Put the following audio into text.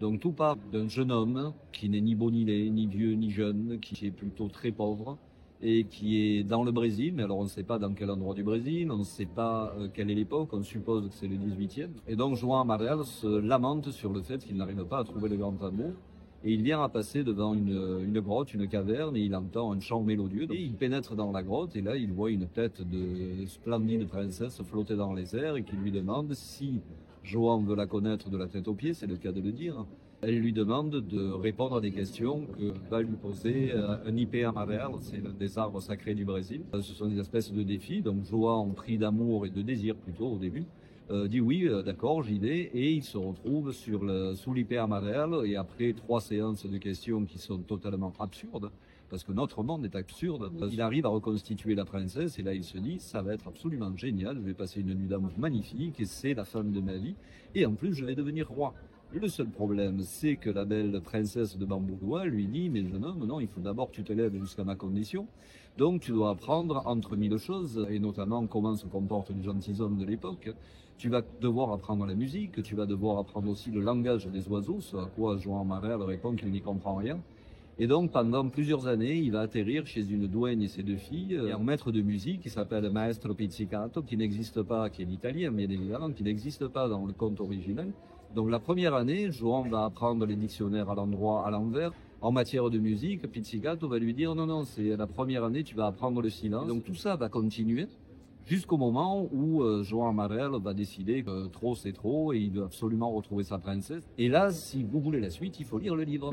Donc tout part d'un jeune homme qui n'est ni beau ni laid, ni vieux ni jeune, qui est plutôt très pauvre et qui est dans le Brésil, mais alors on ne sait pas dans quel endroit du Brésil, on ne sait pas quelle est l'époque, on suppose que c'est le 18e. Et donc João Amaral se lamente sur le fait qu'il n'arrive pas à trouver le grand amour. Et il vient à passer devant une grotte, une caverne, et il entend un chant mélodieux. Et il pénètre dans la grotte, et là il voit une tête de splendide princesse flotter dans les airs, et qui lui demande si Joan veut la connaître de la tête aux pieds, c'est le cas de le dire. Elle lui demande de répondre à des questions que va lui poser un ipé amaral, c'est l'un des arbres sacrés du Brésil. Ce sont des espèces de défis, donc Joan, pris d'amour et de désir plutôt au début, dit oui, d'accord, j'y vais, et il se retrouve sous l'ipé amaral, et après 3 séances de questions qui sont totalement absurdes, parce que notre monde est absurde, il arrive à reconstituer la princesse, et là il se dit, ça va être absolument génial, je vais passer une nuit d'amour magnifique, et c'est la femme de ma vie, et en plus je vais devenir roi. Le seul problème, c'est que la belle princesse de Bamboudoua lui dit, mais jeune homme, non, il faut d'abord que tu te lèves jusqu'à ma condition. Donc tu dois apprendre entre mille choses, et notamment comment se comportent les gentilshommes de l'époque. Tu vas devoir apprendre la musique, tu vas devoir apprendre aussi le langage des oiseaux, ce à quoi João Amaral répond qu'il n'y comprend rien. Et donc, pendant plusieurs années, il va atterrir chez une douaine et ses 2 filles, et un maître de musique qui s'appelle Maestro Pizzicato, qui n'existe pas, qui est l'italien, bien évidemment, qui n'existe pas dans le conte original. Donc, la première année, Joan va apprendre les dictionnaires à l'endroit, à l'envers. En matière de musique, Pizzicato va lui dire, non, non, c'est la première année, tu vas apprendre le silence. Et donc, tout ça va continuer jusqu'au moment où Joan Amaral va décider que trop c'est trop et il veut absolument retrouver sa princesse. Et là, si vous voulez la suite, il faut lire le livre.